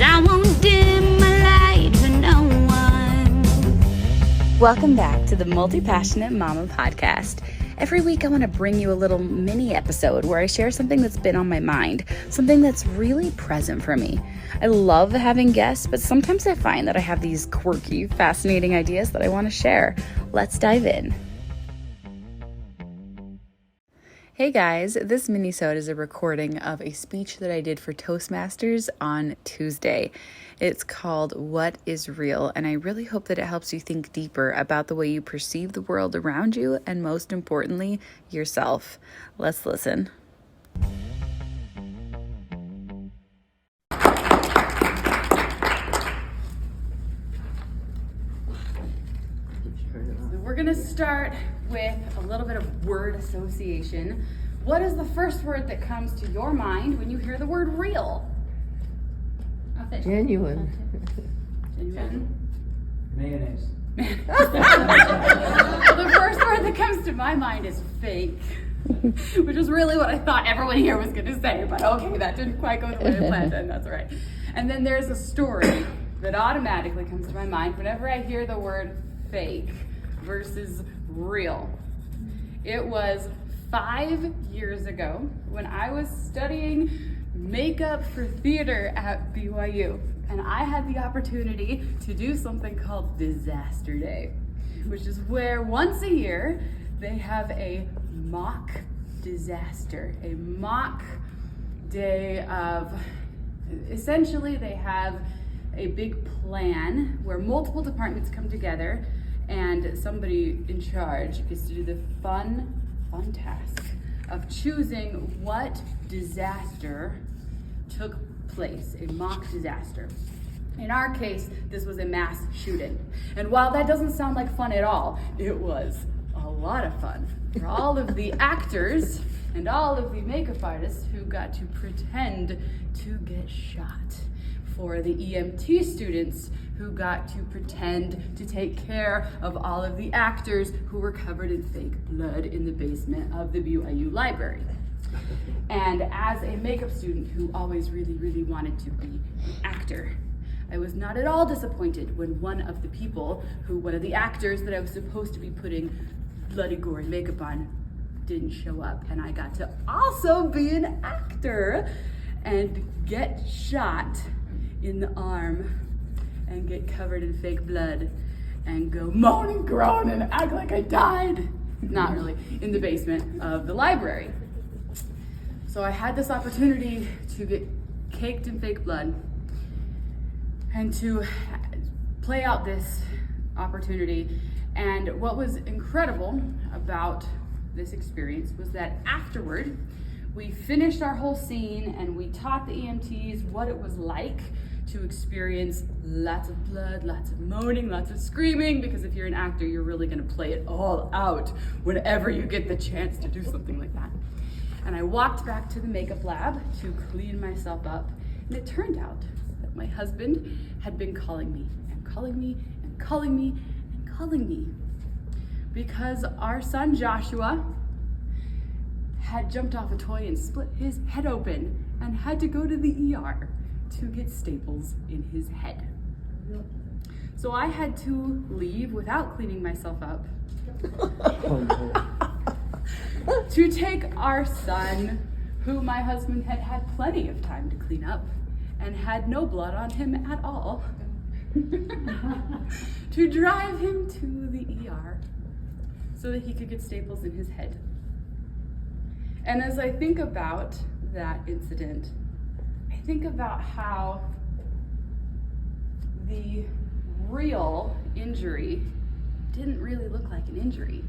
I won't dim my light for no one. Welcome back to the Multi-Passionate Mama podcast. Every week I want to bring you a little mini episode where I share something that's been on my mind, something that's really present for me. I love having guests, but sometimes I find that I have these quirky, fascinating ideas that I want to share. Let's dive in. Hey guys, this Minisode is a recording of a speech that I did for Toastmasters on Tuesday. It's called What is Real, and I really hope that it helps you think deeper about the way you perceive the world around you and, most importantly, yourself. Let's listen. We're going to start with a little bit of word association. What is the first word that comes to your mind when you hear the word real? Genuine. Genuine? Mayonnaise. Well, the first word that comes to my mind is fake, which is really what I thought everyone here was going to say, but okay, that didn't quite go the way I planned, and that's all right. And then there's a story that automatically comes to my mind whenever I hear the word fake versus real. It was 5 years ago when I was studying makeup for theater at BYU, and I had the opportunity to do something called Disaster Day, which is where once a year they have a mock disaster, a mock day of, essentially they have a big plan where multiple departments come together and somebody in charge gets to do the fun task of choosing what disaster took place, a mock disaster. In our case, this was a mass shooting. And while that doesn't sound like fun at all, it was a lot of fun for all of the actors and all of the makeup artists who got to pretend to get shot, for the EMT students who got to pretend to take care of all of the actors who were covered in fake blood in the basement of the BYU library. And as a makeup student who always really, really wanted to be an actor, I was not at all disappointed when one of the actors that I was supposed to be putting bloody gory makeup on didn't show up, and I got to also be an actor and get shot in the arm and get covered in fake blood and go moan and groan and act like I died. Not really, in the basement of the library. So I had this opportunity to get caked in fake blood and to play out this opportunity. And what was incredible about this experience was that afterward, we finished our whole scene and we taught the EMTs what it was like to experience lots of blood, lots of moaning, lots of screaming, because if you're an actor, you're really gonna play it all out whenever you get the chance to do something like that. And I walked back to the makeup lab to clean myself up, and it turned out that my husband had been calling me and calling me and calling me and calling me because our son Joshua had jumped off a toy and split his head open and had to go to the ER to get staples in his head. So I had to leave without cleaning myself up to take our son, who my husband had had plenty of time to clean up and had no blood on him at all, to drive him to the ER so that he could get staples in his head. And as I think about that incident, I think about how the real injury didn't really look like an injury.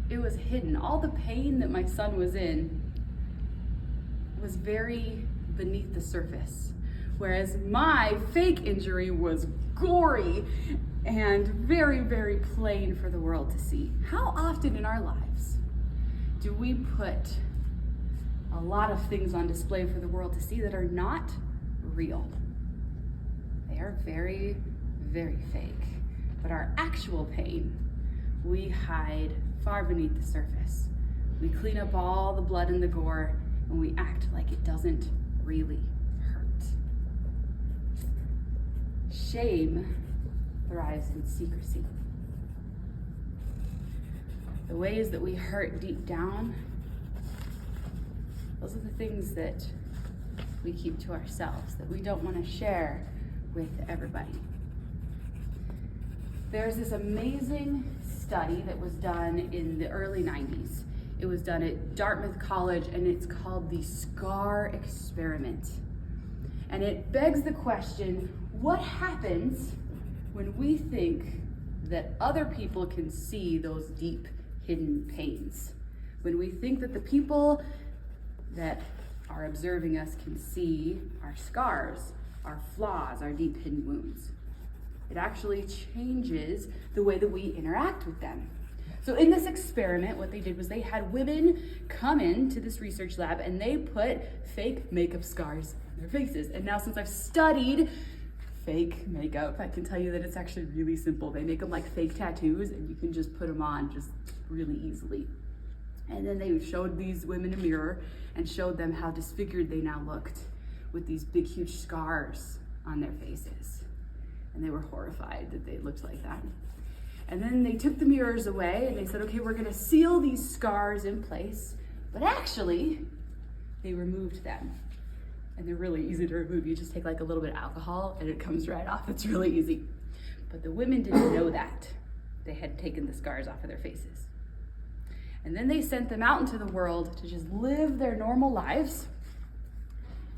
It was hidden. All the pain that my son was in was very beneath the surface, whereas my fake injury was gory and very, very plain for the world to see. How often in our lives do we put a lot of things on display for the world to see that are not real? They are very, very fake. But our actual pain, we hide far beneath the surface. We clean up all the blood and the gore, and we act like it doesn't really hurt. shame thrives in secrecy. The ways that we hurt deep down, those are the things that we keep to ourselves, that we don't want to share with everybody. There's this amazing study that was done in the early 90s. It was done at Dartmouth College, and it's called the SCAR experiment. And it begs the question, what happens when we think that other people can see those deep hidden pains? When we think that the people that are observing us can see our scars, our flaws, our deep hidden wounds. It actually changes the way that we interact with them. So in this experiment, what they did was they had women come into this research lab and they put fake makeup scars on their faces. And now since I've studied fake makeup, I can tell you that it's actually really simple. They make them like fake tattoos and you can just put them on just really easily. And then they showed these women a mirror and showed them how disfigured they now looked with these big, huge scars on their faces. And they were horrified that they looked like that. And then they took the mirrors away and they said, okay, we're gonna seal these scars in place. But actually, they removed them. And they're really easy to remove. You just take like a little bit of alcohol and it comes right off. It's really easy. But the women didn't know that. They had taken the scars off of their faces. And then they sent them out into the world to just live their normal lives.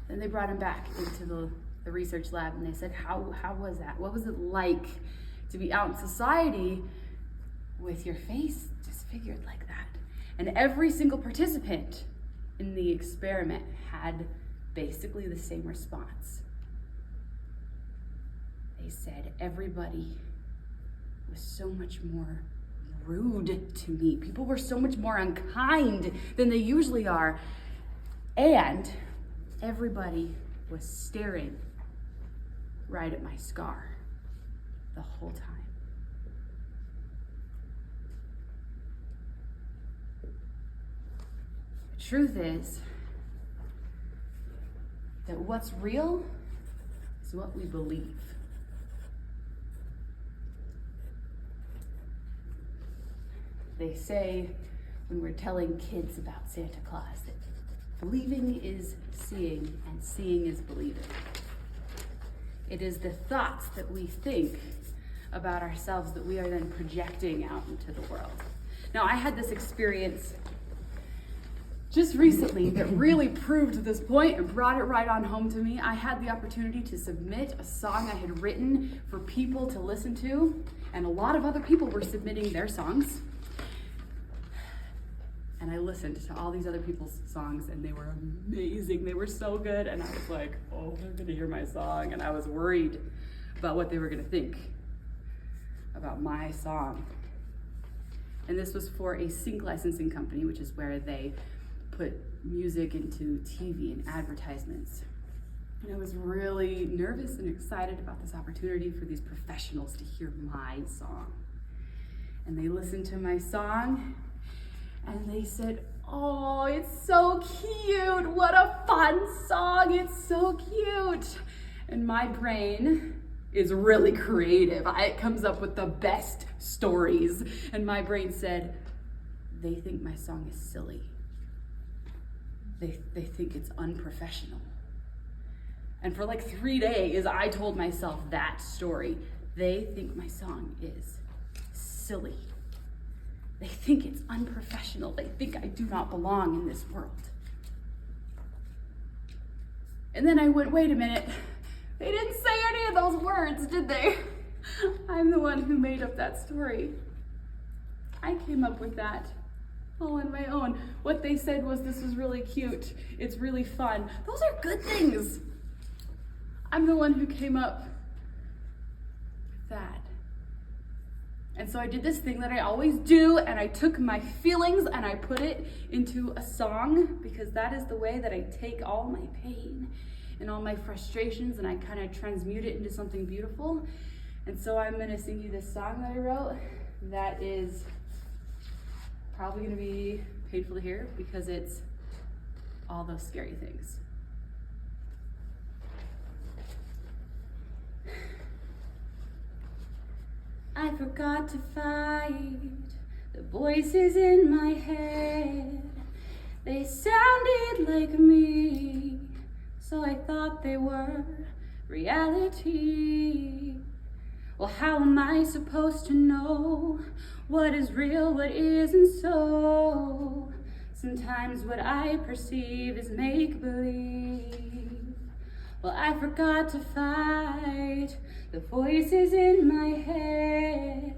Then they brought them back into the research lab and they said, how was that? What was it like to be out in society with your face disfigured like that? And every single participant in the experiment had basically the same response. They said, everybody was so much more rude to me. People were so much more unkind than they usually are. And everybody was staring right at my scar the whole time. The truth is that what's real is what we believe. They say when we're telling kids about Santa Claus that believing is seeing and seeing is believing. It is the thoughts that we think about ourselves that we are then projecting out into the world. Now, I had this experience just recently that really proved this point and brought it right on home to me. I had the opportunity to submit a song I had written for people to listen to, and a lot of other people were submitting their songs. And I listened to all these other people's songs and they were amazing. They were so good. And I was like, oh, they're gonna hear my song. And I was worried about what they were gonna think about my song. And this was for a sync licensing company, which is where they put music into TV and advertisements. And I was really nervous and excited about this opportunity for these professionals to hear my song. And they listened to my song and they said, oh, it's so cute. What a fun song. It's so cute. And my brain is really creative. It comes up with the best stories. And my brain said, they think my song is silly. They think it's unprofessional. And for like 3 days, I told myself that story. They think my song is silly. They think it's unprofessional. They think I do not belong in this world. And then I went, wait a minute. They didn't say any of those words, did they? I'm the one who made up that story. I came up with that all on my own. What they said was, this is really cute. It's really fun. Those are good things. I'm the one who came up with that. And so I did this thing that I always do, and I took my feelings and I put it into a song, because that is the way that I take all my pain and all my frustrations and I kind of transmute it into something beautiful. And so I'm gonna sing you this song that I wrote that is probably gonna be painful to hear because it's all those scary things. forgot to fight the voices in my head. They sounded like me, so I thought they were reality. Well, how am I supposed to know what is real, what isn't so? Sometimes what I perceive is make-believe. Well, I forgot to fight the voices in my head.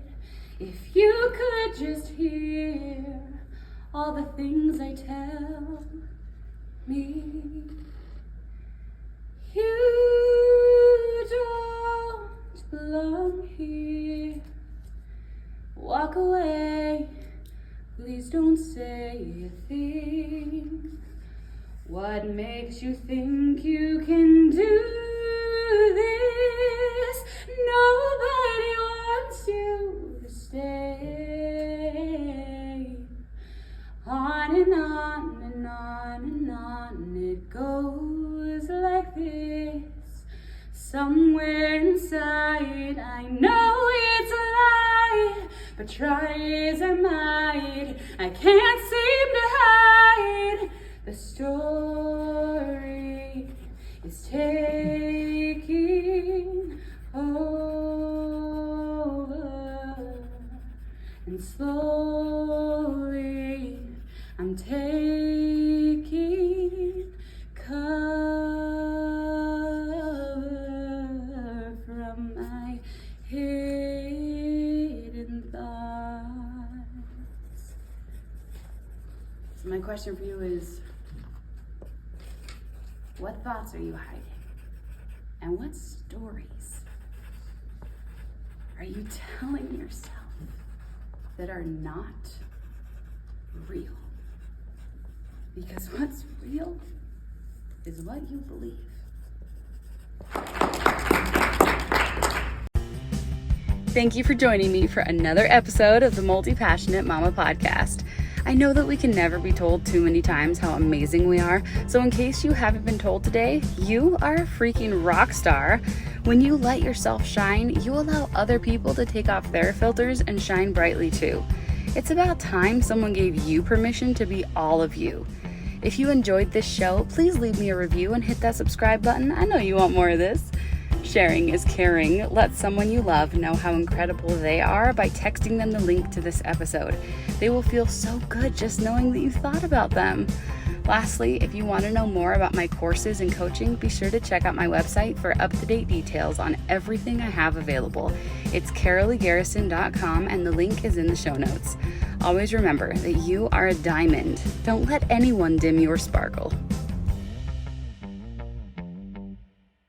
If you could just hear all the things I tell me. You don't belong here. Walk away, please don't say a thing. What makes you think you can do this? Nobody wants you to stay. On and on and on and on it goes like this. Somewhere inside, I know it's a lie, but try as I might, I can't seem to hide. The story is taking over, and slowly I'm taking cover from my hidden thoughts. So my question for you is, what thoughts are you hiding? And what stories are you telling yourself that are not real? Because what's real is what you believe. Thank you for joining me for another episode of the Multi-Passionate Mama Podcast. I know that we can never be told too many times how amazing we are, so in case you haven't been told today, you are a freaking rock star. When you let yourself shine, you allow other people to take off their filters and shine brightly too. It's about time someone gave you permission to be all of you. If you enjoyed this show, please leave me a review and hit that subscribe button. I know you want more of this. Sharing is caring. Let someone you love know how incredible they are by texting them the link to this episode. They will feel so good just knowing that you thought about them. Lastly, if you want to know more about my courses and coaching, be sure to check out my website for up-to-date details on everything I have available. It's caroleegarrison.com and the link is in the show notes. Always remember that you are a diamond. Don't let anyone dim your sparkle.